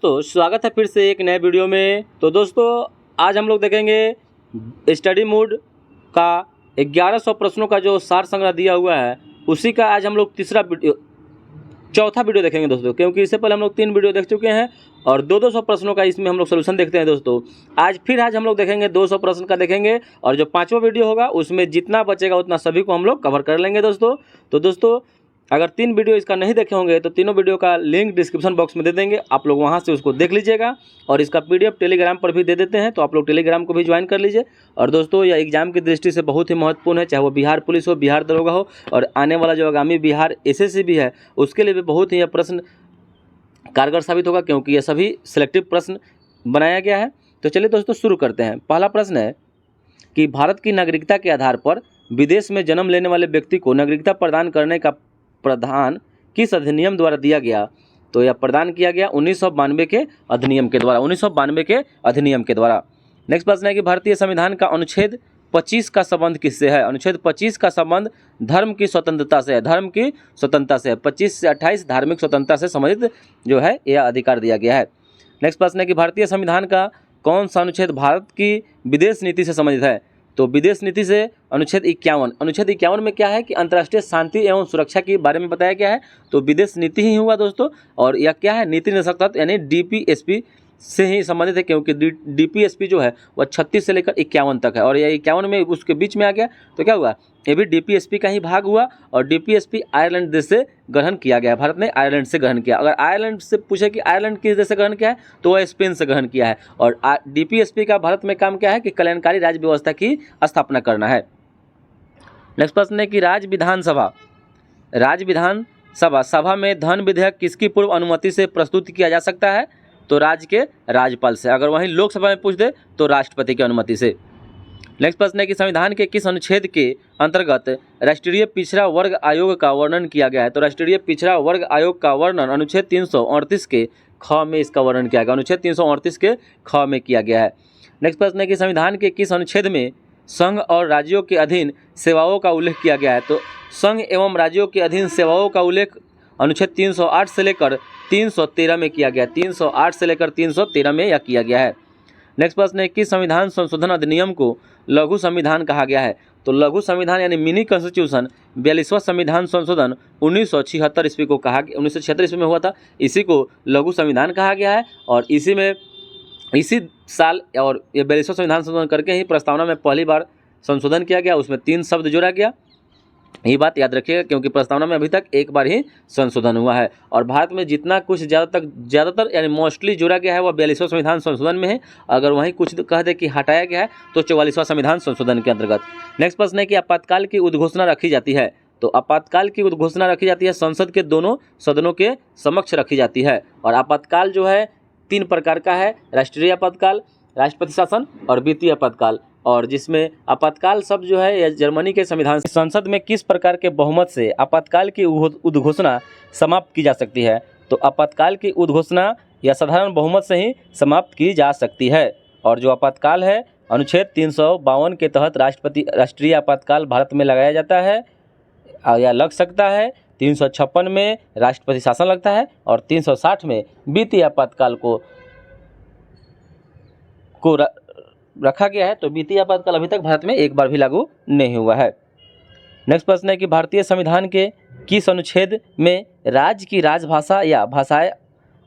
तो स्वागत है फिर से एक नए वीडियो में। तो दोस्तों आज हम लोग देखेंगे स्टडी मूड का 1100 प्रश्नों का जो सार संग्रह दिया हुआ है उसी का आज हम लोग चौथा वीडियो देखेंगे दोस्तों, क्योंकि इससे पहले हम लोग 3 वीडियो देख चुके हैं और 200 प्रश्नों का इसमें हम लोग सोल्यूशन देखते हैं दोस्तों। आज हम लोग देखेंगे 200 प्रश्न का देखेंगे और जो 5वां वीडियो होगा उसमें जितना बचेगा उतना सभी को हम लोग कवर कर लेंगे दोस्तों। तो दोस्तों अगर 3 वीडियो इसका नहीं देखे होंगे तो तीनों वीडियो का लिंक डिस्क्रिप्शन बॉक्स में दे देंगे, आप लोग वहां से उसको देख लीजिएगा। और इसका पीडीएफ टेलीग्राम पर भी दे देते हैं, तो आप लोग टेलीग्राम को भी ज्वाइन कर लीजिए। और दोस्तों यह एग्जाम की दृष्टि से बहुत ही महत्वपूर्ण है, चाहे वो बिहार पुलिस हो, बिहार दरोगा हो और आने वाला जो आगामी बिहार एसएससी भी है उसके लिए भी बहुत ही यह प्रश्न कारगर साबित होगा, क्योंकि ये सभी सिलेक्टिव प्रश्न बनाया गया है। तो चलिए दोस्तों शुरू करते हैं। पहला प्रश्न है कि भारत की नागरिकता के आधार पर विदेश में जन्म लेने वाले व्यक्ति को नागरिकता प्रदान करने का प्रावधान किस अधिनियम द्वारा दिया गया? तो यह प्रदान किया गया 1992 के अधिनियम के द्वारा, 1992 के अधिनियम के द्वारा। नेक्स्ट प्रश्न है कि भारतीय संविधान का अनुच्छेद 25 का संबंध किससे है? अनुच्छेद 25 का संबंध धर्म की स्वतंत्रता से है, धर्म की स्वतंत्रता से है। 25 से 28 धार्मिक स्वतंत्रता से संबंधित जो है यह अधिकार दिया गया है। नेक्स्ट प्रश्न है कि भारतीय संविधान का कौन सा अनुच्छेद भारत की विदेश नीति से संबंधित है? तो विदेश नीति से अनुच्छेद 51। अनुच्छेद 51 में क्या है कि अंतर्राष्ट्रीय शांति एवं सुरक्षा के बारे में बताया गया है, तो विदेश नीति ही हुआ दोस्तों। और यह क्या है? नीति निदेशक तत्व यानी डीपीएसपी से ही संबंधित है, क्योंकि डीपीएसपी जो है वह 36 से लेकर 51 तक है और यह 51 में उसके बीच में आ गया। तो क्या हुआ? ये भी डीपीएसपी का ही भाग हुआ और डीपीएसपी आयरलैंड देश से ग्रहण किया गया। भारत ने आयरलैंड से ग्रहण किया। अगर आयरलैंड से पूछे कि आयरलैंड किस देश से ग्रहण किया है तो वह स्पेन से ग्रहण किया है। और डीपीएसपी का भारत में काम क्या है कि कल्याणकारी राज्य व्यवस्था की स्थापना करना है। नेक्स्ट प्रश्न है कि राज्य विधानसभा सभा में धन विधेयक किसकी पूर्व अनुमति से प्रस्तुत किया जा सकता है? तो राज्य के राज्यपाल से। अगर वहीं लोकसभा में पूछ दे तो राष्ट्रपति की अनुमति से। नेक्स्ट प्रश्न है कि संविधान के किस अनुच्छेद के अंतर्गत राष्ट्रीय पिछड़ा वर्ग आयोग का वर्णन किया गया है? तो राष्ट्रीय पिछड़ा वर्ग आयोग का वर्णन अनुच्छेद 338 के ख में इसका वर्णन किया गया, अनुच्छेद 338 के ख में किया गया है। नेक्स्ट प्रश्न है कि संविधान के किस अनुच्छेद में संघ और राज्यों के अधीन सेवाओं का उल्लेख किया गया है? तो संघ एवं राज्यों के अधीन सेवाओं का उल्लेख अनुच्छेद 308 से लेकर 313 में किया गया, 308 से लेकर 313 में यह किया गया है। नेक्स्ट प्रश्न है कि संविधान संशोधन अधिनियम को लघु संविधान कहा गया है? तो लघु संविधान यानी मिनी कॉन्स्टिट्यूशन 42वां संविधान संशोधन 1976 ईस्वी को कहा, 1976 ईस्वी में हुआ था, इसी को लघु संविधान कहा गया है। और इसी साल और ये 42वां संविधान संशोधन करके ही प्रस्तावना में पहली बार संशोधन किया गया, उसमें 3 शब्द जोड़ा गया। ये बात याद रखिएगा, क्योंकि प्रस्तावना में अभी तक एक बार ही संशोधन हुआ है। और भारत में जितना कुछ ज़्यादातर यानी मोस्टली जोड़ा गया है वह 42वां संविधान संशोधन में है। अगर वहीं कुछ कह दे कि हटाया गया है तो 44वां संविधान संशोधन के अंतर्गत। नेक्स्ट प्रश्न है कि आपातकाल की उद्घोषणा रखी जाती है? तो आपातकाल की उद्घोषणा रखी जाती है संसद के दोनों सदनों के समक्ष रखी जाती है। और आपातकाल जो है 3 प्रकार का है, राष्ट्रीय आपातकाल, राष्ट्रपति शासन और वित्तीय आपातकाल। और जिसमें आपातकाल शब्द जो है यह जर्मनी के संविधान संसद में किस प्रकार के बहुमत से आपातकाल की उद्घोषणा समाप्त की जा सकती है? तो आपातकाल की उद्घोषणा या साधारण बहुमत से ही समाप्त की जा सकती है। और जो आपातकाल है अनुच्छेद 352 के तहत राष्ट्रीय आपातकाल भारत में लगाया जाता है या लग सकता है। 356 में राष्ट्रपति शासन लगता है और 360 में वित्तीय आपातकाल को रखा गया है। तो वित्तीय आपातकाल अभी तक भारत में एक बार भी लागू नहीं हुआ है। नेक्स्ट प्रश्न है कि भारतीय संविधान के किस अनुच्छेद में राज्य की राजभाषा या भाषाएं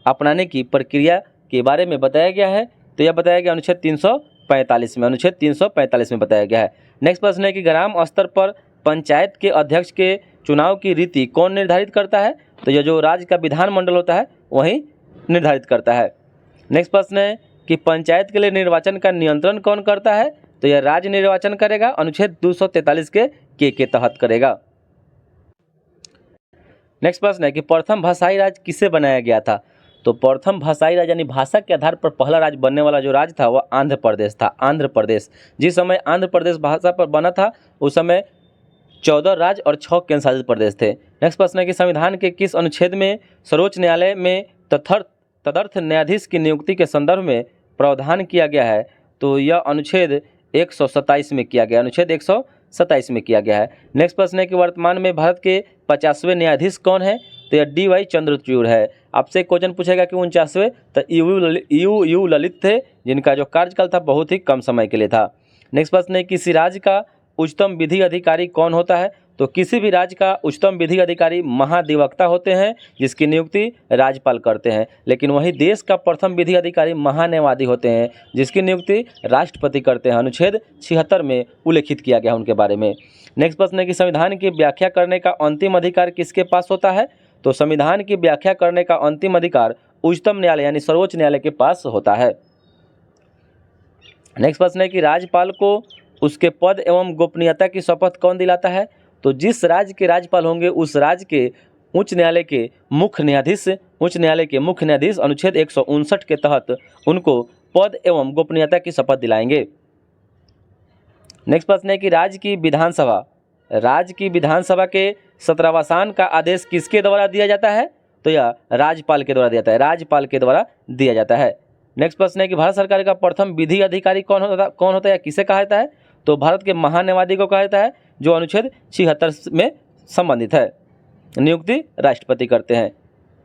अपनाने की प्रक्रिया के बारे में बताया गया है? तो यह बताया गया अनुच्छेद 345 में, अनुच्छेद 345 में बताया गया है। नेक्स्ट प्रश्न है कि ग्राम स्तर पर पंचायत के अध्यक्ष के चुनाव की रीति कौन निर्धारित करता है? तो यह जो राज्य का विधानमंडल होता है वही निर्धारित करता है। नेक्स्ट प्रश्न है कि पंचायत के लिए निर्वाचन का नियंत्रण कौन करता है? तो यह राज्य निर्वाचन करेगा, अनुच्छेद 243 के तहत करेगा। नेक्स्ट प्रश्न है कि प्रथम भाषाई राज्य किसे बनाया गया था? तो प्रथम भाषाई राज्य यानी भाषा के आधार पर पहला राज्य बनने वाला जो राज्य था वह आंध्र प्रदेश था। आंध्र प्रदेश, जिस समय आंध्र प्रदेश भाषा पर बना था उस समय 14 राज्य और 6 केंद्र शासित प्रदेश थे। नेक्स्ट प्रश्न है कि संविधान के किस अनुच्छेद में सर्वोच्च न्यायालय में तदर्थ न्यायाधीश की नियुक्ति के संदर्भ में प्रावधान किया गया है? तो यह अनुच्छेद 127 में किया गया, अनुच्छेद 127 में किया गया है। नेक्स्ट प्रश्न है कि वर्तमान में भारत के 50वें न्यायाधीश कौन है? तो यह डी.वाई. चंद्रचूड़ है। आपसे क्वेश्चन पूछेगा कि 49वें, तो यू ललित थे, जिनका जो कार्यकाल था बहुत ही कम समय के लिए था। नेक्स्ट प्रश्न है, किसी राज्य का उच्चतम विधि अधिकारी कौन होता है? तो किसी भी राज्य का उच्चतम विधि अधिकारी महाधिवक्ता होते हैं, जिसकी नियुक्ति राज्यपाल करते हैं। लेकिन वहीं देश का प्रथम विधि अधिकारी महान्यायवादी होते हैं, जिसकी नियुक्ति राष्ट्रपति करते हैं। अनुच्छेद 76 में उल्लेखित किया गया उनके बारे में। नेक्स्ट प्रश्न है कि संविधान की व्याख्या करने का अंतिम अधिकार किसके पास होता है? तो संविधान की व्याख्या करने का अंतिम अधिकार उच्चतम न्यायालय यानी सर्वोच्च न्यायालय के पास होता है। नेक्स्ट प्रश्न है कि राज्यपाल को उसके पद एवं गोपनीयता की शपथ कौन दिलाता है? तो जिस राज्य के राज्यपाल होंगे उस राज्य के उच्च न्यायालय के मुख्य न्यायाधीश अनुच्छेद 159 के तहत उनको पद एवं गोपनीयता की शपथ दिलाएंगे। नेक्स्ट प्रश्न है कि राज्य की विधानसभा के सत्रावसान का आदेश किसके द्वारा दिया जाता है? तो यह राज्यपाल के द्वारा दिया जाता है। नेक्स्ट प्रश्न है कि भारत सरकार का प्रथम विधि अधिकारी कौन होता है, किसे कहा जाता है? तो भारत के महान्यायवादी को कहा जाता है, जो अनुच्छेद 76 में संबंधित है। नियुक्ति राष्ट्रपति करते हैं।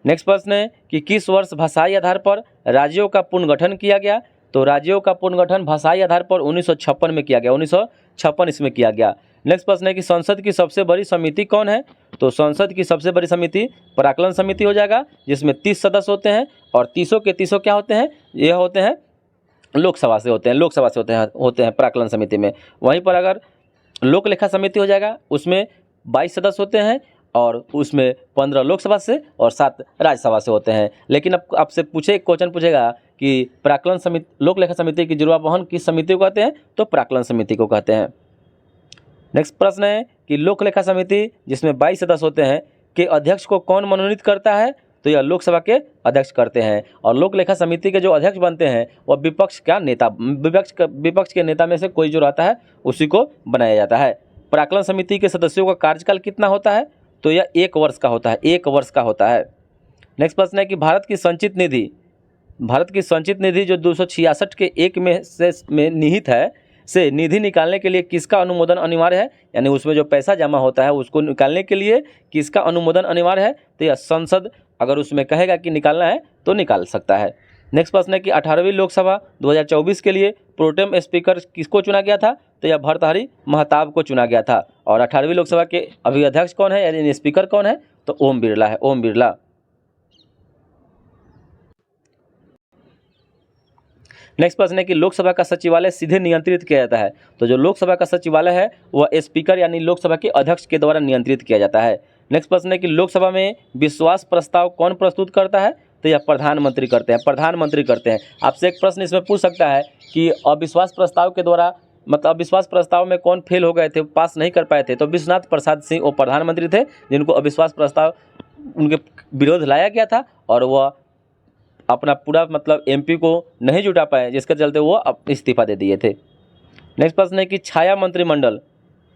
नेक्स्ट प्रश्न है कि किस वर्ष भाषाई आधार पर राज्यों का पुनर्गठन किया गया? तो राज्यों का पुनर्गठन भाषाई आधार पर 1956 में किया गया, 1956 इसमें किया गया। नेक्स्ट प्रश्न है कि संसद की सबसे बड़ी समिति कौन है? तो संसद की सबसे बड़ी समिति प्राक्कलन समिति हो जाएगा, जिसमें 30 सदस्य होते हैं और 30 के 30 क्या होते हैं? ये होते हैं लोकसभा से होते हैं प्राक्कलन समिति में। वहीं पर अगर लोक लेखा समिति हो जाएगा, उसमें 22 सदस्य होते हैं और उसमें 15 लोकसभा से और 7 राज्यसभा से होते हैं। लेकिन अब आपसे क्वेश्चन पूछेगा कि प्राक्कलन समिति, लोक लेखा समिति की जिम्मेवारी किस समिति को कहते हैं? तो प्राक्कलन समिति को कहते हैं। नेक्स्ट प्रश्न है कि लोक लेखा समिति जिसमें 22 सदस्य होते हैं के अध्यक्ष को कौन मनोनीत करता है? तो यह लोकसभा के अध्यक्ष करते हैं। और लोक लेखा समिति के जो अध्यक्ष बनते हैं वह विपक्ष के नेता में से कोई जो रहता है उसी को बनाया जाता है। प्राक्कलन समिति के सदस्यों का कार्यकाल कितना होता है? तो यह 1 वर्ष का होता है। नेक्स्ट प्रश्न है कि भारत की संचित निधि जो 266 के 1 में निहित है से निधि निकालने के लिए किसका अनुमोदन अनिवार्य है? यानी उसमें जो पैसा जमा होता है उसको निकालने के लिए किसका अनुमोदन अनिवार्य है? तो यह संसद अगर उसमें कहेगा कि निकालना है तो निकाल सकता है। नेक्स्ट प्रश्न है कि 18वीं लोकसभा 2024 के लिए प्रोटेम स्पीकर किसको चुना गया था? तो यह भर्तृहरि महताब को चुना गया था। और 18वीं लोकसभा के अभी अध्यक्ष कौन है यानी स्पीकर कौन है? तो ओम बिरला। नेक्स्ट प्रश्न है कि लोकसभा का सचिवालय सीधे नियंत्रित किया जाता है। तो जो लोकसभा का सचिवालय है वह स्पीकर यानी लोकसभा के अध्यक्ष के द्वारा नियंत्रित किया जाता है। नेक्स्ट प्रश्न है कि लोकसभा में विश्वास प्रस्ताव कौन प्रस्तुत करता है? तो यह प्रधानमंत्री करते हैं। आपसे एक प्रश्न इसमें पूछ सकता है कि अविश्वास प्रस्ताव के द्वारा अविश्वास प्रस्ताव में कौन फेल हो गए थे, पास नहीं कर पाए थे? तो विश्वनाथ प्रसाद सिंह वो प्रधानमंत्री थे जिनको अविश्वास प्रस्ताव उनके विरोध लाया गया था और वह अपना पूरा MP को नहीं जुटा पाए, जिसके चलते वो इस्तीफा दे दिए थे। नेक्स्ट प्रश्न है कि छाया मंत्रिमंडल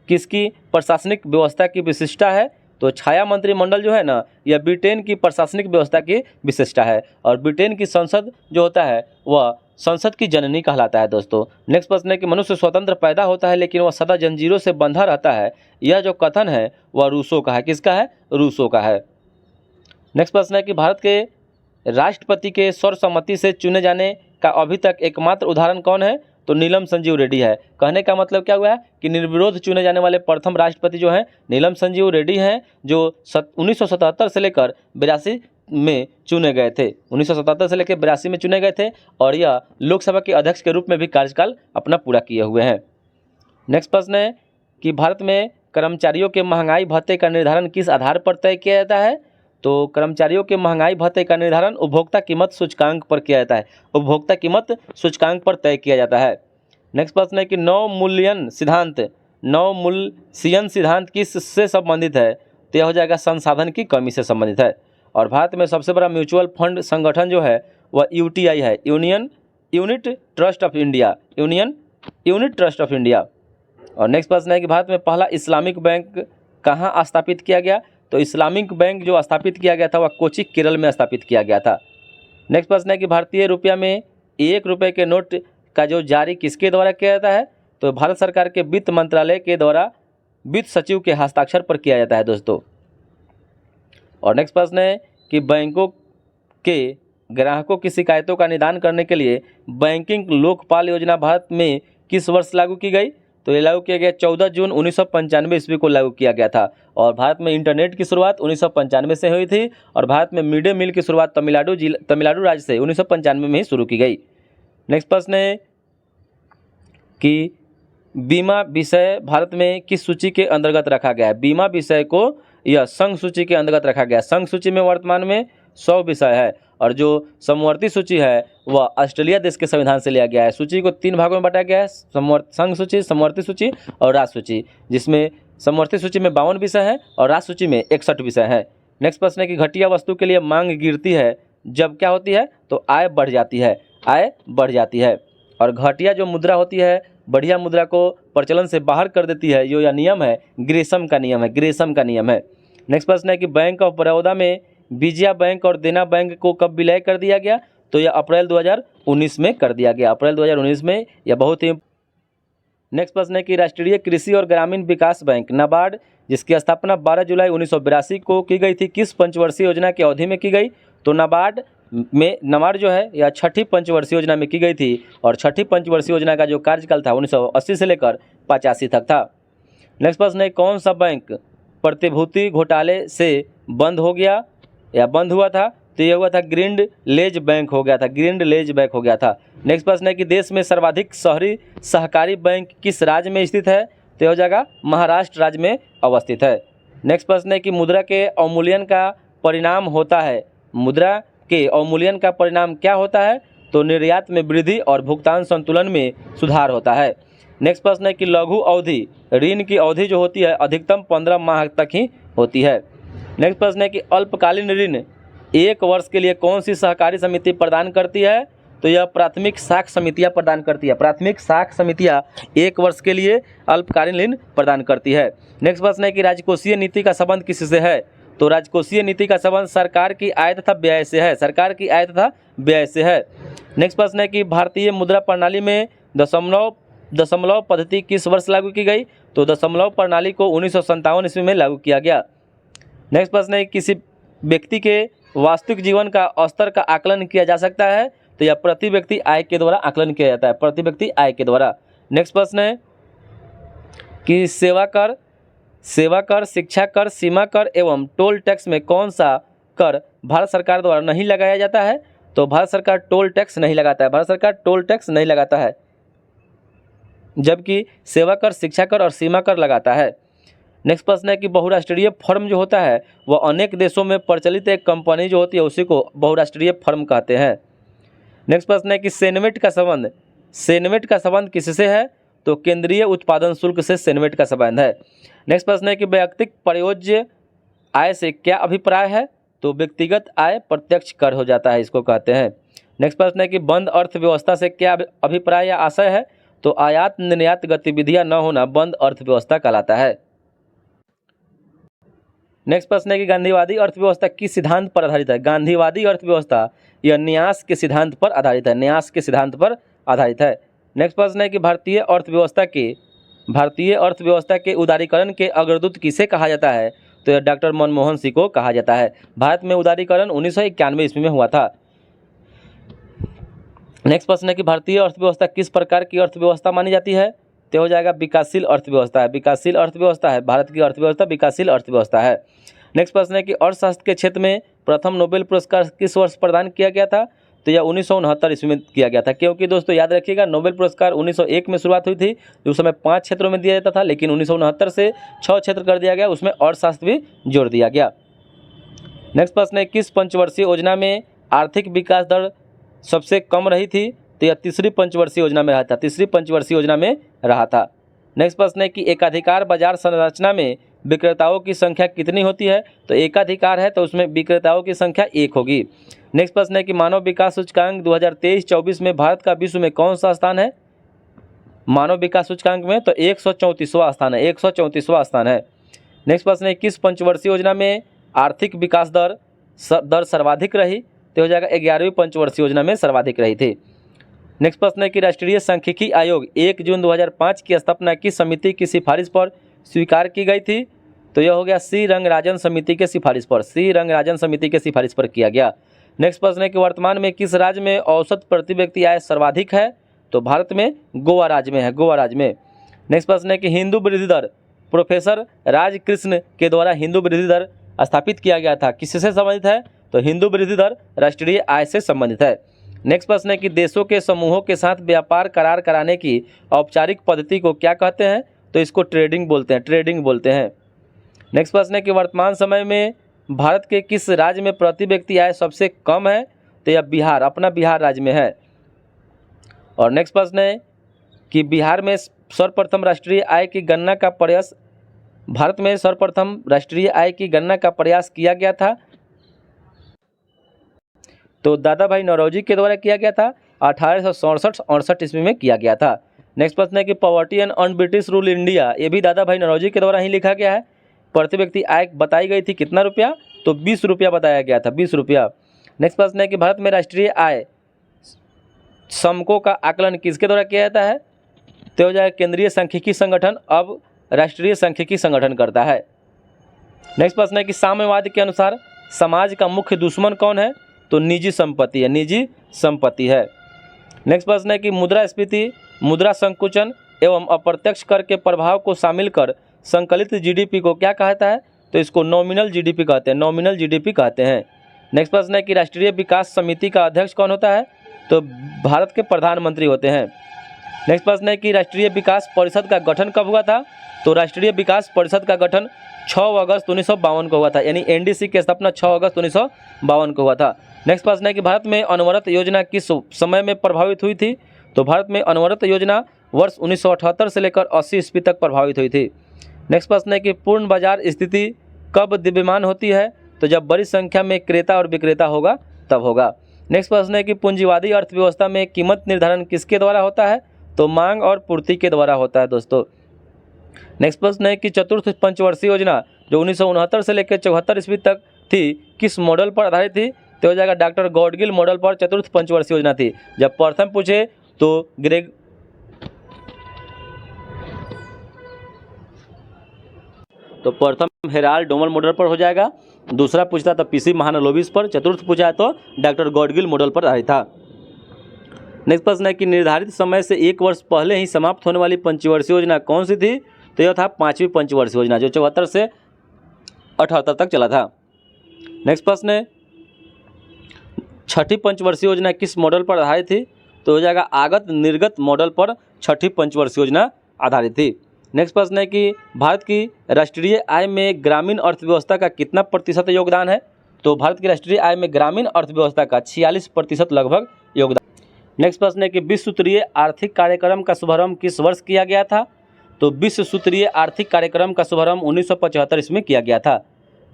किसकी प्रशासनिक व्यवस्था की विशिष्टता है? तो छाया मंत्रिमंडल जो है ना, यह ब्रिटेन की प्रशासनिक व्यवस्था की विशिष्टता है और ब्रिटेन की संसद जो होता है वह संसद की जननी कहलाता है दोस्तों। नेक्स्ट प्रश्न है कि मनुष्य स्वतंत्र पैदा होता है लेकिन वह सदा जंजीरों से बंधा रहता है, यह जो कथन है वह रूसो का है। किसका है? रूसो का है। नेक्स्ट प्रश्न है कि भारत के राष्ट्रपति के सर्वसम्मति से चुने जाने का अभी तक एकमात्र उदाहरण कौन है? तो नीलम संजीव रेड्डी है। कहने का मतलब क्या हुआ है कि निर्विरोध चुने जाने वाले प्रथम राष्ट्रपति जो हैं नीलम संजीव रेड्डी हैं, जो 1977 से लेकर 82 में चुने गए थे। 1977 से लेकर 82 में चुने गए थे और यह लोकसभा के अध्यक्ष के रूप में भी कार्यकाल अपना पूरा किए हुए हैं। नेक्स्ट प्रश्न है कि भारत में कर्मचारियों के महंगाई भत्ते का निर्धारण किस आधार पर तय किया जाता है? तो कर्मचारियों के महंगाई भत्ते का निर्धारण उपभोक्ता कीमत सूचकांक पर किया जाता है। उपभोक्ता कीमत सूचकांक पर तय किया जाता है। नेक्स्ट प्रश्न है कि नवमूल्यन सिद्धांत किससे संबंधित है? तो यह हो जाएगा संसाधन की कमी से संबंधित है। और भारत में सबसे बड़ा म्यूचुअल फंड संगठन जो है वह UTI है, यूनिट ट्रस्ट ऑफ इंडिया। और नेक्स्ट प्रश्न है कि भारत में पहला इस्लामिक बैंक कहाँ स्थापित किया गया? तो इस्लामिक बैंक जो स्थापित किया गया था वह कोची केरल में स्थापित किया गया था। नेक्स्ट प्रश्न है कि भारतीय रुपया में 1 रुपये के नोट का जो जारी किसके द्वारा किया जाता है? तो भारत सरकार के वित्त मंत्रालय के द्वारा वित्त सचिव के हस्ताक्षर पर किया जाता है दोस्तों। और नेक्स्ट प्रश्न है कि बैंकों के ग्राहकों की शिकायतों का निदान करने के लिए बैंकिंग लोकपाल योजना भारत में किस वर्ष लागू की गई? तो ये लागू किया गया 14 जून 1995 ईस्वी को लागू किया गया था। और भारत में इंटरनेट की शुरुआत 1995 से हुई थी और भारत में मिड डे मील की शुरुआत तमिलनाडु राज्य से 1995 में ही शुरू की गई। नेक्स्ट प्रश्न है कि बीमा विषय भारत में किस सूची के अंतर्गत रखा गया है? बीमा विषय को यह संघ सूची के अंतर्गत रखा गया है। संघ सूची में वर्तमान में 100 विषय है और जो समवर्ती सूची है वह ऑस्ट्रेलिया देश के संविधान से लिया गया है। सूची को 3 भागों में बांटा गया है, संघ सूची, समवर्ती सूची और राज्य सूची, जिसमें समवर्ती सूची में 52 विषय है और राज्य सूची में 61 विषय है। नेक्स्ट प्रश्न है कि घटिया वस्तु के लिए मांग गिरती है जब क्या होती है? तो आय बढ़ जाती है, आय बढ़ जाती है। और घटिया जो मुद्रा होती है बढ़िया मुद्रा को प्रचलन से बाहर कर देती है। यह नियम है ग्रेसम का नियम है, ग्रेसम का नियम है। नेक्स्ट प्रश्न है कि बैंक ऑफ बड़ौदा में विजया बैंक और देना बैंक को कब विलय कर दिया गया? तो यह अप्रैल 2019 में कर दिया गया, अप्रैल 2019 में। यह बहुत ही। नेक्स्ट प्रश्न है कि राष्ट्रीय कृषि और ग्रामीण विकास बैंक नाबार्ड, जिसकी स्थापना 12 जुलाई 1982 को की गई थी, किस पंचवर्षीय योजना की अवधि में की गई? तो नाबार्ड जो है यह 6ठी पंचवर्षीय योजना में की गई थी और 6ठी पंचवर्षीय योजना का जो कार्यकाल था 1980 से लेकर 85 तक था। नेक्स्ट प्रश्न है कौन सा बैंक प्रतिभूति घोटाले से बंद हो गया या बंद हुआ था? तो यह हुआ था ग्रिंडलेज बैंक हो गया था, ग्रिंडलेज बैंक हो गया था। नेक्स्ट प्रश्न है कि देश में सर्वाधिक शहरी सहकारी बैंक किस राज्य में स्थित है? तो यह हो जाएगा महाराष्ट्र राज्य में अवस्थित है। नेक्स्ट प्रश्न है कि मुद्रा के अवमूल्यन का परिणाम होता है, मुद्रा के अवमूल्यन का परिणाम क्या होता है? तो निर्यात में वृद्धि और भुगतान संतुलन में सुधार होता है। नेक्स्ट प्रश्न है कि लघु अवधि ऋण की अवधि जो होती है अधिकतम 15 माह तक ही होती है। नेक्स्ट प्रश्न है कि अल्पकालीन ऋण 1 वर्ष के लिए कौन सी सहकारी समिति प्रदान करती है? तो यह प्राथमिक साख समितियां प्रदान करती है, प्राथमिक साख समितियां 1 वर्ष के लिए अल्पकालीन ऋण प्रदान करती है। नेक्स्ट प्रश्न है कि राजकोषीय नीति का संबंध किससे है? तो राजकोषीय नीति का संबंध सरकार की आय तथा व्यय से है, सरकार की आय तथा व्यय से है। नेक्स्ट प्रश्न है कि भारतीय मुद्रा प्रणाली में दशमलव पद्धति किस वर्ष लागू की गई? तो दशमलव प्रणाली को 1957 ईस्वी में लागू किया गया। नेक्स्ट प्रश्न है किसी व्यक्ति के वास्तविक जीवन का स्तर का आकलन किया जा सकता है? तो यह प्रति व्यक्ति आय के द्वारा आकलन किया जाता है, प्रति व्यक्ति आय के द्वारा। नेक्स्ट प्रश्न है कि सेवा कर, शिक्षा कर, सीमा कर एवं टोल टैक्स में कौन सा कर भारत सरकार द्वारा नहीं लगाया जाता है? तो भारत सरकार टोल टैक्स नहीं लगाता है, भारत सरकार टोल टैक्स नहीं लगाता है, जबकि सेवा कर, शिक्षा कर और सीमा कर लगाता है। नेक्स्ट प्रश्न है कि बहुराष्ट्रीय फर्म जो होता है वह अनेक देशों में प्रचलित एक कंपनी जो होती है उसी को बहुराष्ट्रीय फर्म कहते हैं। नेक्स्ट प्रश्न है कि सेनमेट का संबंध किससे है? तो केंद्रीय उत्पादन शुल्क से सेनमेट का संबंध है। नेक्स्ट प्रश्न है कि वैयक्तिक प्रयोज्य आय से क्या अभिप्राय है? तो व्यक्तिगत आय प्रत्यक्ष कर हो जाता है, इसको कहते हैं। नेक्स्ट प्रश्न है कि बंद अर्थव्यवस्था से क्या अभिप्राय या आशय है? तो आयात निर्यात गतिविधियां न होना बंद अर्थव्यवस्था कहलाता है। नेक्स्ट प्रश्न है कि गांधीवादी अर्थव्यवस्था किस सिद्धांत पर आधारित है? गांधीवादी अर्थव्यवस्था यह न्यास के सिद्धांत पर आधारित है, न्यास के सिद्धांत पर आधारित है। नेक्स्ट प्रश्न है कि भारतीय अर्थव्यवस्था के उदारीकरण के अग्रदूत किसे कहा जाता है? तो यह डॉक्टर मनमोहन सिंह को कहा जाता है। भारत में उदारीकरण 1991 ईस्वी में हुआ था। नेक्स्ट प्रश्न है कि भारतीय अर्थव्यवस्था किस प्रकार की अर्थव्यवस्था मानी जाती है? तो हो जाएगा विकासशील अर्थव्यवस्था है, विकासशील अर्थव्यवस्था है, भारत की अर्थव्यवस्था विकासशील अर्थव्यवस्था है। नेक्स्ट प्रश्न है कि अर्थशास्त्र के क्षेत्र में प्रथम नोबेल पुरस्कार किस वर्ष प्रदान किया गया था? तो यह 1969 ईस्वी में किया गया था, क्योंकि दोस्तों याद रखिएगा नोबेल पुरस्कार 1901 में शुरुआत हुई थी, उस समय 5 क्षेत्रों में दिया जाता था, लेकिन 1969 से 6 क्षेत्र कर दिया गया, उसमें अर्थशास्त्र भी जोड़ दिया गया। नेक्स्ट प्रश्न है किस पंचवर्षीय योजना में आर्थिक विकास दर सबसे कम रही थी? तो यह तीसरी पंचवर्षीय योजना में रहा था, तीसरी पंचवर्षीय योजना में रहा था। नेक्स्ट प्रश्न है कि एकाधिकार बाजार संरचना में विक्रेताओं की संख्या कितनी होती है? तो एकाधिकार है तो उसमें विक्रेताओं की संख्या 1 होगी। नेक्स्ट प्रश्न है कि मानव विकास सूचकांक 2023-24 में भारत का विश्व में कौन सा स्थान है? मानव विकास सूचकांक में तो 134वां स्थान है, 134वां स्थान है। नेक्स्ट प्रश्न है किस पंचवर्षीय योजना में आर्थिक विकास दर सर्वाधिक रही? तो हो जाएगा 11वीं पंचवर्षीय योजना में सर्वाधिक रही थी। नेक्स्ट प्रश्न है कि राष्ट्रीय सांख्यिकी आयोग 1 जून 2005 की स्थापना किस समिति की सिफारिश पर स्वीकार की गई थी? तो यह हो गया सी रंगराजन समिति के सिफारिश पर, सी रंगराजन समिति के सिफारिश पर किया गया। नेक्स्ट प्रश्न है कि वर्तमान में किस राज्य में औसत प्रति व्यक्ति आय सर्वाधिक है? तो भारत में गोवा राज्य में है, गोवा राज्य में। नेक्स्ट प्रश्न है कि हिंदू वृद्धि दर प्रोफेसर राजकृष्ण के द्वारा हिंदू वृद्धि दर स्थापित किया गया था, किससे संबंधित है? तो हिंदू वृद्धि दर राष्ट्रीय आय से संबंधित है। नेक्स्ट प्रश्न है कि देशों के समूहों के साथ व्यापार करार कराने की औपचारिक पद्धति को क्या कहते हैं? तो इसको ट्रेडिंग बोलते हैं, ट्रेडिंग बोलते हैं। नेक्स्ट प्रश्न है कि वर्तमान समय में भारत के किस राज्य में प्रति व्यक्ति आय सबसे कम है? तो यह बिहार, अपना बिहार राज्य में है। और नेक्स्ट प्रश्न है कि बिहार में सर्वप्रथम राष्ट्रीय आय की गणना का प्रयास, भारत में सर्वप्रथम राष्ट्रीय आय की गणना का प्रयास किया गया था, तो दादा भाई नौरोजी के द्वारा किया गया था, 1867-68 ईस्वी में किया गया था। नेक्स्ट प्रश्न है कि poverty and on British rule India, ये भी दादा भाई नौरोजी के द्वारा ही लिखा गया है। प्रति व्यक्ति आय बताई गई थी कितना रुपया? तो 20 रुपया बताया गया था, 20 रुपया। नेक्स्ट प्रश्न है कि भारत में राष्ट्रीय आय समको का आकलन किसके द्वारा किया जाता है? तो हो जाएगा केंद्रीय सांख्यिकी संगठन, अब राष्ट्रीय सांख्यिकी संगठन करता है। नेक्स्ट प्रश्न है कि साम्यवाद के अनुसार समाज का मुख्य दुश्मन कौन है? तो निजी संपत्ति है, निजी संपत्ति है। नेक्स्ट प्रश्न है कि मुद्रास्फीति, मुद्रा संकुचन एवं अप्रत्यक्ष कर के प्रभाव को शामिल कर संकलित जीडीपी को क्या कहता है? तो इसको नॉमिनल जीडीपी कहते हैं, नॉमिनल जीडीपी कहते हैं। नेक्स्ट प्रश्न है कि राष्ट्रीय विकास समिति का अध्यक्ष कौन होता है? तो भारत के प्रधानमंत्री होते हैं। नेक्स्ट प्रश्न है कि राष्ट्रीय विकास परिषद का गठन कब हुआ था? तो राष्ट्रीय विकास परिषद का गठन 6 अगस्त 1952 को हुआ था, यानी एनडीसी की स्थापना 6 अगस्त 1952 को हुआ था। नेक्स्ट प्रश्न है कि भारत में अनवरत योजना किस समय में प्रभावित हुई थी? तो भारत में अनवरत योजना वर्ष 1978 से लेकर 80 ईस्वी तक प्रभावित हुई थी। नेक्स्ट प्रश्न है कि पूर्ण बाजार स्थिति कब दिव्यमान होती है? तो जब बड़ी संख्या में क्रेता और विक्रेता होगा तब होगा। नेक्स्ट प्रश्न है कि पूंजीवादी अर्थव्यवस्था में कीमत निर्धारण किसके द्वारा होता है? तो मांग और पूर्ति के द्वारा होता है दोस्तों। नेक्स्ट प्रश्न है कि चतुर्थ पंचवर्षीय योजना जो 1969 से लेकर 74 ईस्वी तक थी, किस मॉडल पर आधारित थी? तो हो जाएगा डॉक्टर गॉडगिल मॉडल पर चतुर्थ पंचवर्षीय योजना थी। जब प्रथम पूछे तो प्रथम हेराल्ड डोमर मॉडल पर हो जाएगा, दूसरा पूछता तो पीसी महालनोबिस पर, चतुर्थ पूछा तो डॉक्टर गॉडगिल मॉडल पर आधारित था। नेक्स्ट प्रश्न है कि निर्धारित समय से 1 वर्ष पहले ही समाप्त होने वाली पंचवर्षीय योजना कौन सी थी? तो यह था 5वीं पंचवर्षीय योजना जो 74 से 78 तक चला था। नेक्स्ट प्रश्न है 6ठी पंचवर्षीय योजना किस मॉडल पर आधारित थी? तो हो जाएगा आगत निर्गत मॉडल पर 6ठी पंचवर्षीय योजना आधारित थी। नेक्स्ट प्रश्न है कि भारत की राष्ट्रीय आय में ग्रामीण अर्थव्यवस्था का कितना प्रतिशत योगदान है? तो भारत की राष्ट्रीय आय में ग्रामीण अर्थव्यवस्था का 46% लगभग योगदान। नेक्स्ट प्रश्न है कि विश्व सूत्रीय आर्थिक कार्यक्रम का शुभारंभ किस वर्ष किया गया था? तो विश्व सूत्रीय आर्थिक कार्यक्रम का शुभारंभ 1975 ईस्वी में किया गया था।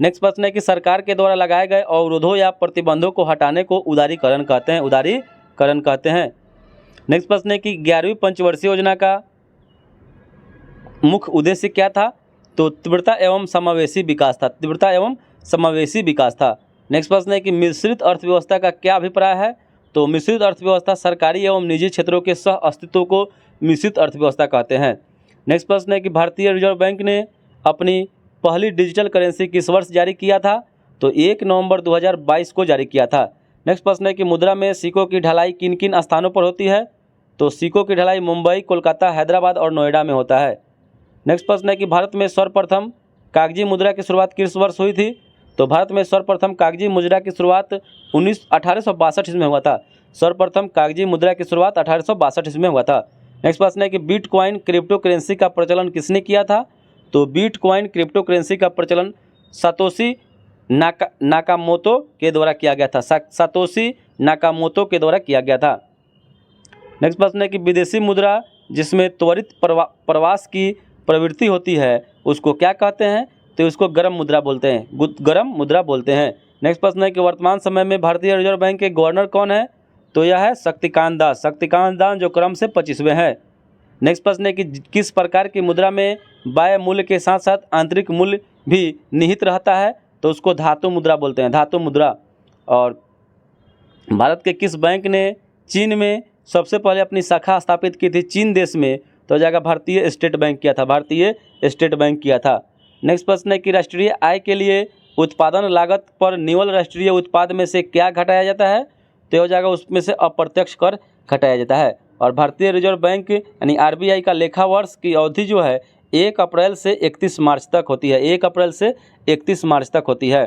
नेक्स्ट प्रश्न है कि सरकार के द्वारा लगाए गए अवरोधों या प्रतिबंधों को हटाने को उदारीकरण कहते हैं, उदारीकरण कहते हैं। नेक्स्ट प्रश्न है कि 11वीं पंचवर्षीय योजना का मुख्य उद्देश्य क्या था? तो तीव्रता एवं समावेशी विकास था, तीव्रता एवं समावेशी विकास था। नेक्स्ट प्रश्न है कि मिश्रित अर्थव्यवस्था का क्या अभिप्राय है? तो मिश्रित अर्थव्यवस्था सरकारी एवं निजी क्षेत्रों के सह अस्तित्व को मिश्रित अर्थव्यवस्था कहते हैं। नेक्स्ट प्रश्न है कि भारतीय रिजर्व बैंक ने अपनी पहली डिजिटल करेंसी किस वर्ष जारी किया था? तो 1 नवंबर 2022 को जारी किया था। नेक्स्ट प्रश्न है कि मुद्रा में सिक्कों की ढलाई किन किन स्थानों पर होती है? तो सिक्कों की ढलाई मुंबई, कोलकाता, हैदराबाद और नोएडा में होता है। नेक्स्ट प्रश्न है कि भारत में सर्वप्रथम कागजी मुद्रा की शुरुआत किस वर्ष हुई थी? तो भारत में सर्वप्रथम कागजी मुद्रा की शुरुआत 1862 ईस्वी में हुआ था। सर्वप्रथम कागजी मुद्रा की शुरुआत 1862 ईस्वी में हुआ था। नेक्स्ट प्रश्न है कि बिटकॉइन क्रिप्टो करेंसी का प्रचलन किसने किया था? तो बिटकॉइन क्रिप्टो करेंसी का प्रचलन सातोशी नाकामोतो के द्वारा किया गया था, सातोशी नाकामोतो के द्वारा किया गया था। नेक्स्ट प्रश्न है कि विदेशी मुद्रा जिसमें त्वरित प्रवास की प्रवृत्ति होती है उसको क्या कहते हैं? तो उसको गर्म मुद्रा बोलते हैं, गर्म मुद्रा बोलते हैं। नेक्स्ट प्रश्न है कि वर्तमान समय में भारतीय रिजर्व बैंक के गवर्नर कौन है? तो यह है शक्तिकांत दास, शक्तिकांत दास जो क्रम से 25वें हैं। नेक्स्ट प्रश्न है कि किस प्रकार की मुद्रा में बाह्य मूल्य के साथ साथ आंतरिक मूल्य भी निहित रहता है? तो उसको धातु मुद्रा बोलते हैं, धातु मुद्रा। और भारत के किस बैंक ने चीन में सबसे पहले अपनी शाखा स्थापित की थी चीन देश में? तो जाएगा भारतीय स्टेट बैंक किया था, भारतीय स्टेट बैंक किया था। नेक्स्ट प्रश्न है कि राष्ट्रीय आय के लिए उत्पादन लागत पर निवल राष्ट्रीय उत्पाद में से क्या घटाया जाता है? तो हो जाएगा उसमें से अप्रत्यक्ष कर घटाया जाता है। और भारतीय रिजर्व बैंक यानी आरबीआई का लेखा वर्ष की अवधि जो है 1 अप्रैल से 31 मार्च तक होती है। 1 अप्रैल से 31 मार्च तक होती है।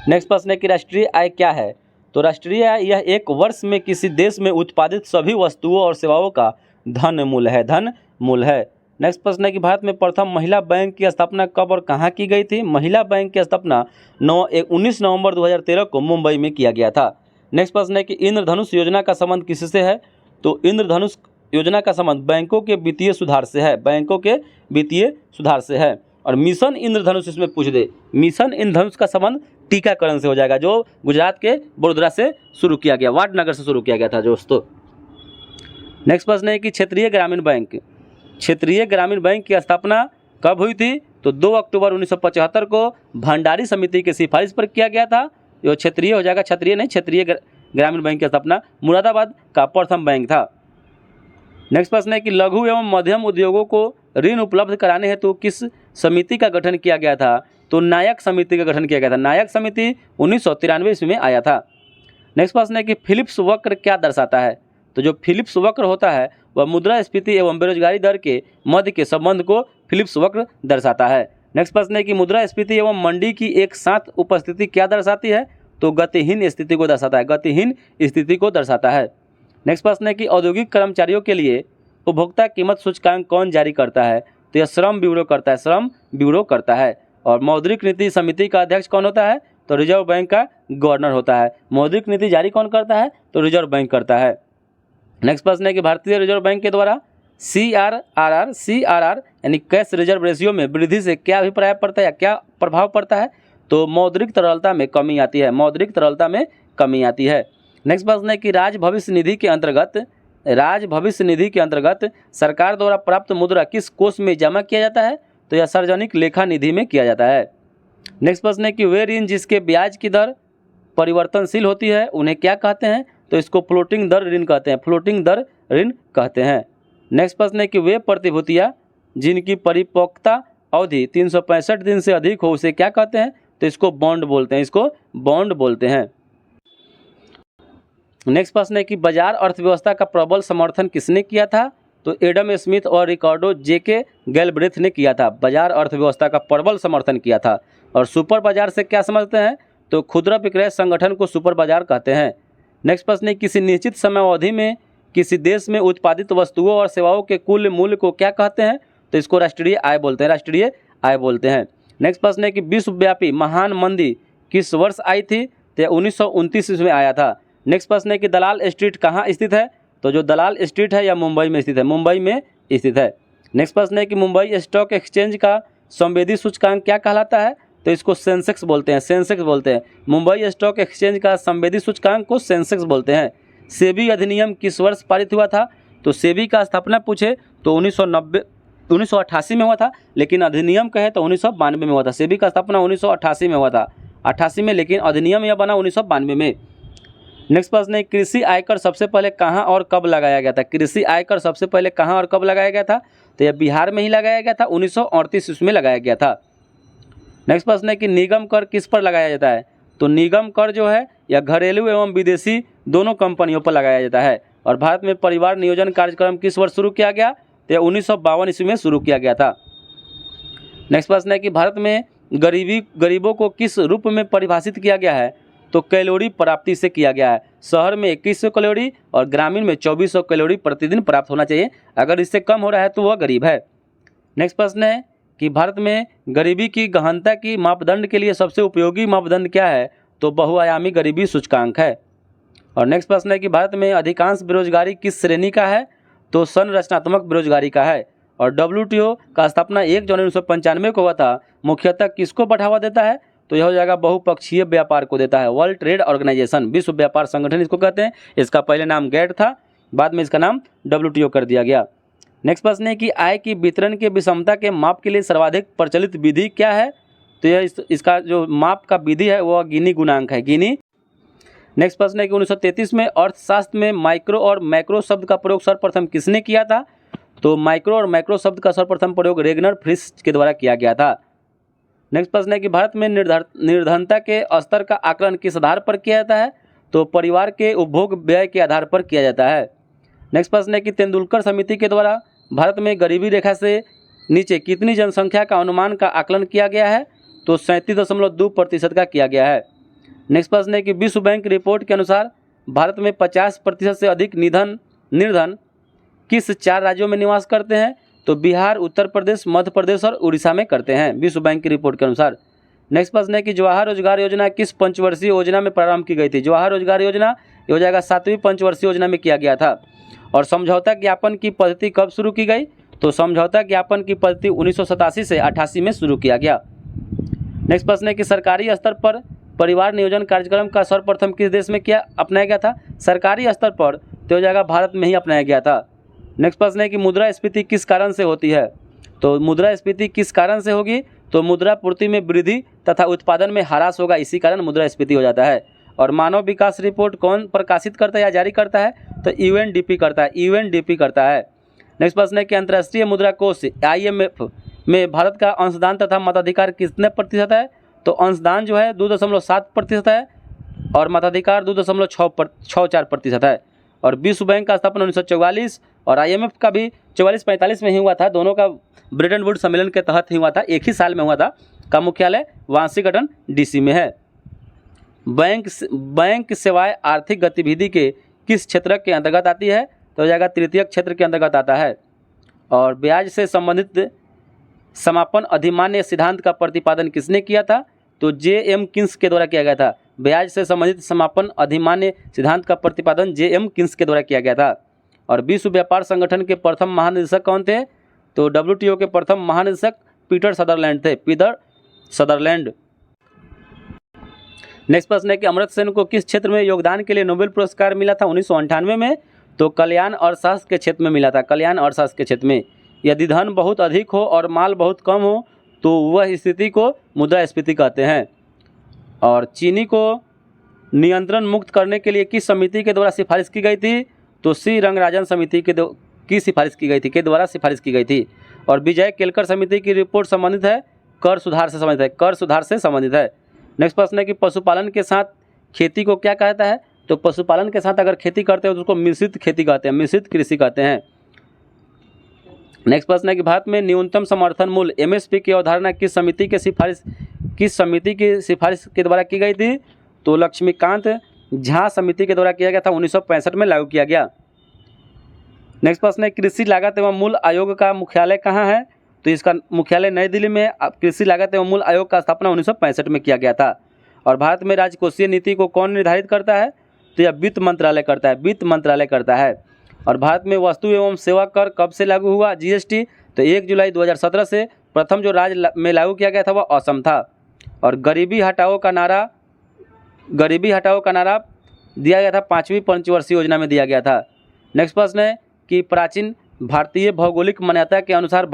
नेक्स्ट प्रश्न है कि राष्ट्रीय आय क्या है? तो राष्ट्रीय आय यह एक वर्ष में किसी देश में उत्पादित सभी वस्तुओं और सेवाओं का धन मूल्य है। धन मूल्य है। नेक्स्ट प्रश्न है कि भारत में प्रथम महिला बैंक की स्थापना कब और कहाँ की गई थी? महिला बैंक की स्थापना 19 नवंबर 2013 को मुंबई में किया गया था। नेक्स्ट प्रश्न है कि इंद्रधनुष योजना का संबंध किससे है? तो इंद्रधनुष योजना का संबंध बैंकों के वित्तीय सुधार से है। बैंकों के वित्तीय सुधार से है। और मिशन इंद्रधनुष इसमें पूछ दे, मिशन इंद्रधनुष का संबंध टीकाकरण से हो जाएगा, जो गुजरात के वडोदरा से शुरू किया गया, वाडनगर से शुरू किया गया था दोस्तों। नेक्स्ट प्रश्न है कि क्षेत्रीय ग्रामीण बैंक, क्षेत्रीय ग्रामीण बैंक की स्थापना कब हुई थी? तो 2 अक्टूबर 1975 को भंडारी समिति की सिफारिश पर किया गया था। जो क्षेत्रीय हो जाएगा, क्षेत्रीय नहीं, क्षेत्रीय ग्रामीण बैंक की स्थापना मुरादाबाद का प्रथम बैंक था। नेक्स्ट प्रश्न है कि लघु एवं मध्यम उद्योगों को ऋण उपलब्ध कराने हेतु किस समिति का गठन किया गया था? तो नायक समिति का गठन किया गया था। नायक समिति 1993 ईस्वी में आया था। नेक्स्ट प्रश्न है कि फिलिप्स वक्र क्या दर्शाता है? तो जो फिलिप्स वक्र होता है वह मुद्रास्फीति एवं बेरोजगारी दर के मध्य के संबंध को फिलिप्स वक्र दर्शाता है। नेक्स्ट प्रश्न है कि मुद्रास्फीति एवं मंडी की एक साथ उपस्थिति क्या दर्शाती है? तो गतिहीन स्थिति को दर्शाता है। गतिहीन स्थिति को दर्शाता है। नेक्स्ट प्रश्न है कि औद्योगिक कर्मचारियों के लिए उपभोक्ता कीमत सूचकांक कौन जारी करता है? तो यह श्रम ब्यूरो करता है। श्रम ब्यूरो करता है। और मौद्रिक नीति समिति का अध्यक्ष कौन होता है? तो रिजर्व बैंक का गवर्नर होता है। मौद्रिक नीति जारी कौन करता है? तो रिजर्व बैंक करता है। नेक्स्ट प्रश्न है कि भारतीय रिजर्व बैंक के द्वारा CRR यानी कैश रिजर्व रेशियो में वृद्धि से क्या अभिप्राय पड़ता है या क्या प्रभाव पड़ता है? तो मौद्रिक तरलता में कमी आती है। मौद्रिक तरलता में कमी आती है। नेक्स्ट प्रश्न है कि राज्य भविष्य निधि के अंतर्गत सरकार द्वारा प्राप्त मुद्रा किस कोष में जमा किया जाता है? तो यह सार्वजनिक लेखा निधि में किया जाता है। नेक्स्ट प्रश्न है कि वे ऋण जिसके ब्याज की दर परिवर्तनशील होती है उन्हें क्या कहते हैं? तो इसको फ्लोटिंग दर ऋण कहते हैं। फ्लोटिंग दर ऋण कहते हैं। नेक्स्ट प्रश्न है कि वे प्रतिभूतियाँ जिनकी परिपक्वता अवधि 365 दिन से अधिक हो उसे क्या कहते हैं? तो इसको बॉन्ड बोलते हैं। इसको बॉन्ड बोलते हैं। नेक्स्ट प्रश्न है कि बाजार अर्थव्यवस्था का प्रबल समर्थन किसने किया था? तो एडम स्मिथ और रिकार्डो जेके गैलब्रेथ ने किया था। बाजार अर्थव्यवस्था का प्रबल समर्थन किया था। और सुपर बाजार से क्या समझते हैं? तो खुदरा विक्रय संगठन को सुपर बाजार कहते हैं। नेक्स्ट प्रश्न है किसी निश्चित समय अवधि में किसी देश में उत्पादित वस्तुओं और सेवाओं के कुल मूल्य को क्या कहते हैं? तो इसको राष्ट्रीय आय बोलते हैं। राष्ट्रीय आय बोलते हैं। नेक्स्ट प्रश्न है कि विश्वव्यापी महान मंदी किस वर्ष आई थी? तो 1929 ईस्वी में आया था। नेक्स्ट प्रश्न है कि दलाल स्ट्रीट कहाँ स्थित है? तो जो दलाल स्ट्रीट है यह मुंबई में स्थित है। मुंबई में स्थित है। नेक्स्ट प्रश्न है कि मुंबई स्टॉक एक्सचेंज का संवेदी सूचकांक क्या कहलाता है? तो इसको सेंसेक्स बोलते हैं। सेंसेक्स बोलते हैं। मुंबई स्टॉक एक्सचेंज का संवेदी सूचकांक को सेंसेक्स बोलते हैं। सेबी अधिनियम किस वर्ष पारित हुआ था? तो सेबी का स्थापना पूछे तो 1988 में हुआ था, लेकिन अधिनियम कहे तो 1992 में हुआ था। सेबी का स्थापना 1988 में हुआ था, 88 में, लेकिन अधिनियम यह बना 1992 में। नेक्स्ट प्रश्न है कृषि आयकर सबसे पहले कहाँ और कब लगाया गया था? कृषि आयकर सबसे पहले कहाँ और कब लगाया गया था? तो यह बिहार में ही लगाया गया था। 1938 ईस्वी में लगाया गया था। नेक्स्ट प्रश्न है कि निगम कर किस पर लगाया जाता है? तो निगम कर जो है यह घरेलू एवं विदेशी दोनों कंपनियों पर लगाया जाता है। और भारत में परिवार नियोजन कार्यक्रम किस वर्ष शुरू किया गया? तो यह 1952 ईस्वी में शुरू किया गया था। नेक्स्ट प्रश्न है कि भारत में गरीबों को किस रूप में परिभाषित किया गया है? तो कैलोरी प्राप्ति से किया गया है। शहर में 2100 कैलोरी और ग्रामीण में 2400 कैलोरी प्रतिदिन प्राप्त होना चाहिए। अगर इससे कम हो रहा है तो वह गरीब है। नेक्स्ट प्रश्न है कि भारत में गरीबी की गहनता की मापदंड के लिए सबसे उपयोगी मापदंड क्या है? तो बहुआयामी गरीबी सूचकांक है। और नेक्स्ट प्रश्न है कि भारत में अधिकांश बेरोजगारी किस श्रेणी का है? तो संरचनात्मक बेरोजगारी का है। और WTO का स्थापना 1 जनवरी 1995 को हुआ था। मुख्यतः किसको बढ़ावा देता है? तो यह हो जाएगा बहुपक्षीय व्यापार को देता है। वर्ल्ड ट्रेड ऑर्गेनाइजेशन, विश्व व्यापार संगठन इसको कहते हैं। इसका पहले नाम गैट था, बाद में इसका नाम WTO कर दिया गया। नेक्स्ट प्रश्न है कि आय की वितरण के विषमता के माप के लिए सर्वाधिक प्रचलित विधि क्या है? तो यह इसका जो माप का विधि है वह गिनी गुणांक है। गिनी नेक्स्ट प्रश्न है कि 1933 में अर्थशास्त्र में माइक्रो और मैक्रो शब्द का प्रयोग सर्वप्रथम किसने किया था? तो माइक्रो और मैक्रो शब्द का सर्वप्रथम प्रयोग रेगनर फ्रिश के द्वारा किया गया था। नेक्स्ट प्रश्न है कि भारत में निर्धनता के स्तर का आकलन किस आधार पर किया जाता है? तो परिवार के उपभोग व्यय के आधार पर किया जाता है। नेक्स्ट प्रश्न है कि तेंदुलकर समिति के द्वारा भारत में गरीबी रेखा से नीचे कितनी जनसंख्या का अनुमान का आकलन किया गया है? तो 37.2% का किया गया है। नेक्स्ट प्रश्न है कि विश्व बैंक रिपोर्ट के अनुसार भारत में 50% से अधिक निर्धन किस 4 राज्यों में निवास करते हैं? तो बिहार, उत्तर प्रदेश, मध्य प्रदेश और उड़ीसा में करते हैं विश्व बैंक की रिपोर्ट के अनुसार। नेक्स्ट प्रश्न है कि जवाहर रोजगार योजना किस पंचवर्षीय योजना में प्रारंभ की गई थी? जवाहर रोजगार योजना ये हो जाएगा 7वीं पंचवर्षीय योजना में किया गया था। और समझौता ज्ञापन की पद्धति कब शुरू की गई? तो समझौता ज्ञापन की पद्धति 1987 से 88 में शुरू किया गया। नेक्स्ट प्रश्न है कि सरकारी स्तर पर परिवार नियोजन कार्यक्रम का सर्वप्रथम किस देश में अपनाया गया था? सरकारी स्तर पर तो हो जाएगा भारत में ही अपनाया गया था। नेक्स्ट प्रश्न है कि मुद्रास्फीति किस कारण से होती है? तो मुद्रास्फीति किस कारण से होगी? तो मुद्रा पूर्ति में वृद्धि तथा उत्पादन में ह्रास होगा, इसी कारण मुद्रास्फीति हो जाता है। और मानव विकास रिपोर्ट कौन प्रकाशित करता है या जारी करता है? तो यूएनडीपी करता है, यूएनडीपी करता है। नेक्स्ट प्रश्न है कि अंतर्राष्ट्रीय मुद्रा कोष IMF में भारत का अंशदान तथा मताधिकार कितने प्रतिशत है? तो अंशदान जो है 2.7% है और मताधिकार 2.64% है। और विश्व बैंक का स्थापना 1944 और IMF का भी 44-45 में ही हुआ था। दोनों का ब्रेटन वुड्स सम्मेलन के तहत ही हुआ था, एक ही साल में हुआ था। का मुख्यालय वाशिंगटन DC में है। बैंक सेवाएं आर्थिक गतिविधि के किस क्षेत्र के अंतर्गत आती है? तो हो जाएगा तृतीयक क्षेत्र के अंतर्गत आता है। और ब्याज से संबंधित समापन अधिमान्य सिद्धांत का प्रतिपादन किसने किया था? तो J.M. किन्स के द्वारा किया गया था। ब्याज से संबंधित समापन अधिमान्य सिद्धांत का प्रतिपादन J.M. किन्स के द्वारा किया गया था। और विश्व व्यापार संगठन के प्रथम महानिदेशक कौन थे? तो WTO के प्रथम महानिदेशक पीटर सदरलैंड थे, पीटर सदरलैंड। नेक्स्ट प्रश्न है कि अमर्त्य सेन को किस क्षेत्र में योगदान के लिए नोबेल पुरस्कार मिला था 1998 में? तो कल्याण अर्थशास्त्र के क्षेत्र में मिला था, कल्याण अर्थशास्त्र के क्षेत्र में। यदि धन बहुत अधिक हो और माल बहुत कम हो तो वह स्थिति को मुद्रास्फीति कहते हैं। और चीनी को नियंत्रण मुक्त करने के लिए किस समिति के द्वारा सिफारिश की गई थी? तो सी रंगराजन समिति की सिफारिश की गई थी, के द्वारा सिफारिश की गई थी। और विजय केलकर समिति की रिपोर्ट संबंधित है कर सुधार से संबंधित है, कर सुधार से संबंधित है। नेक्स्ट प्रश्न है कि पशुपालन के साथ खेती को क्या कहता है? तो पशुपालन के साथ अगर खेती करते हो तो उसको मिश्रित खेती कहते हैं, मिश्रित कृषि कहते हैं। नेक्स्ट प्रश्न है कि भारत में न्यूनतम समर्थन मूल्य MSP की अवधारणा किस समिति की सिफारिश के द्वारा की गई थी? तो लक्ष्मीकांत झा समिति के द्वारा किया गया था, 1965 में लागू किया गया। नेक्स्ट प्रश्न है कृषि लागत एवं मूल्य आयोग का मुख्यालय कहाँ है? तो इसका मुख्यालय नई दिल्ली में। कृषि लागत एवं मूल्य आयोग का स्थापना 1965 में किया गया था। और भारत में राजकोषीय नीति को कौन निर्धारित करता है? तो यह वित्त मंत्रालय करता है, वित्त मंत्रालय करता है। और भारत में वस्तु एवं सेवा कर कब से लागू हुआ GST? तो 1 जुलाई 2017 से। प्रथम जो राज्य में लागू किया गया था वह असम था। और गरीबी हटाओ का नारा दिया गया था 5वीं पंचवर्षीय योजना में दिया गया था। नेक्स्ट प्रश्न है कि प्राचीन भारतीय भौगोलिक मान्यता के अनुसार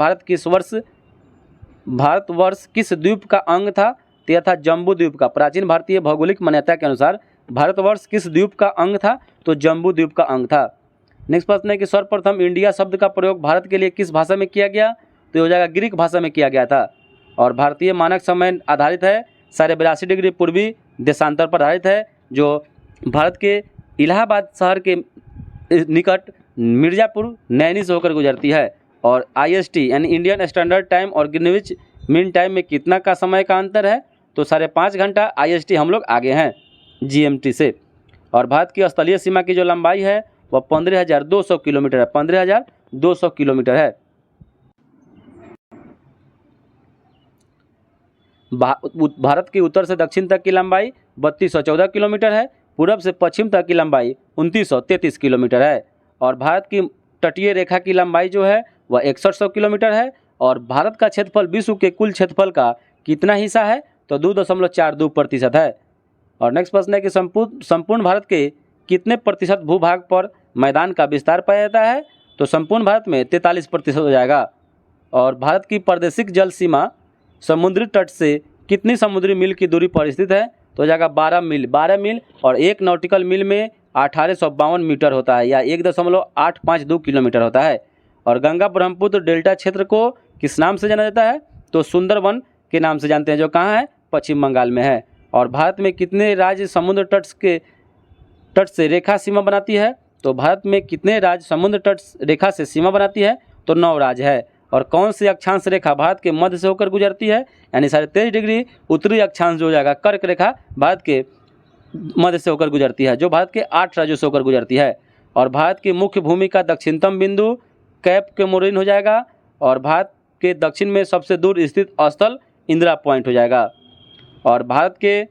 भारतवर्ष किस द्वीप का अंग था? तो यह था जम्बू द्वीप का। प्राचीन भारतीय भौगोलिक मान्यता के अनुसार भारतवर्ष किस द्वीप का अंग था? तो जम्बू द्वीप का अंग था। नेक्स्ट प्रश्न है कि सर्वप्रथम इंडिया शब्द का प्रयोग भारत के लिए किस भाषा में किया गया? तो हो जाएगा ग्रीक भाषा में किया गया था। और भारतीय मानक समय आधारित है 82.5 डिग्री पूर्वी देशांतर पर आधारित है, जो भारत के इलाहाबाद शहर के निकट मिर्ज़ापुर नैनी से होकर गुजरती है। और IST यानी इंडियन स्टैंडर्ड टाइम और ग्रीनविच मीन टाइम में कितना का समय का अंतर है? तो 5.5 घंटा IST हम लोग आगे हैं GMT से। और भारत की स्थलीय सीमा की जो लंबाई है वह 15,200 किलोमीटर है, 15,200 किलोमीटर है। भारत की उत्तर से दक्षिण तक की लंबाई 3214 किलोमीटर है। पूरब से पश्चिम तक की लंबाई 2933 किलोमीटर है। और भारत की तटीय रेखा की लंबाई जो है वह 6100 किलोमीटर है। और भारत का क्षेत्रफल विश्व के कुल क्षेत्रफल का कितना हिस्सा है? तो 2.42% है। और नेक्स्ट प्रश्न है कि संपूर्ण भारत के कितने प्रतिशत भूभाग पर मैदान का विस्तार पाया जाता है? तो संपूर्ण भारत में 43% हो जाएगा। और भारत की प्रादेशिक जल सीमा समुद्री तट से कितनी समुद्री मील की दूरी पर स्थित है? तो हो जाएगा 12 मील और 1 नॉटिकल मील में 1852 मीटर होता है या 1.852 किलोमीटर होता है। और गंगा ब्रह्मपुत्र डेल्टा क्षेत्र को किस नाम से जाना जाता है? तो सुंदरवन के नाम से जानते हैं, जो कहाँ है? पश्चिम बंगाल में है। और भारत में कितने राज्य समुद्र तट से रेखा सीमा बनाती है? तो भारत में कितने राज्य समुद्र तट रेखा से सीमा बनाती है? तो 9 राज्य है। और कौन सी अक्षांश रेखा भारत के मध्य से होकर गुजरती है? यानी 23.5 डिग्री उत्तरी अक्षांश जो हो जाएगा कर्क रेखा भारत के मध्य से होकर गुजरती है, जो भारत के 8 राज्यों से होकर गुजरती है। और भारत की मुख्य भूमि का दक्षिणतम बिंदु कैप के मोरिन हो जाएगा। और भारत के दक्षिण में सबसे दूर स्थित स्थल इंदिरा पॉइंट हो जाएगा। और भारत के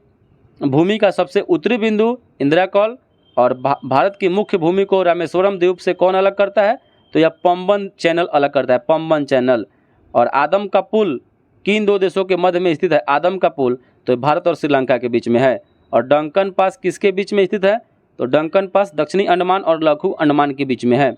भूमि का सबसे उत्तरी बिंदु इंदिरा कॉल। और भारत की मुख्य भूमि को रामेश्वरम द्वीप से कौन अलग करता है? तो यह पंबन चैनल अलग करता है, पंबन चैनल। और आदम का पुल किन 2 देशों के मध्य में स्थित है? आदम का पुल तो भारत और श्रीलंका के बीच में है। और डंकन पास किसके बीच में स्थित है? तो डंकन पास दक्षिणी अंडमान और लघु अंडमान के बीच में है।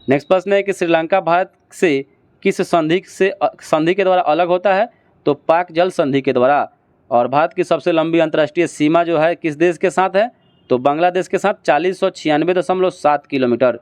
नेक्स्ट प्रश्न है कि श्रीलंका भारत से किस संधि के द्वारा अलग होता है? तो पाक जल संधि के द्वारा। और भारत की सबसे लंबी अंतर्राष्ट्रीय सीमा जो है किस देश के साथ है? तो बांग्लादेश के साथ 4096.7 किलोमीटर।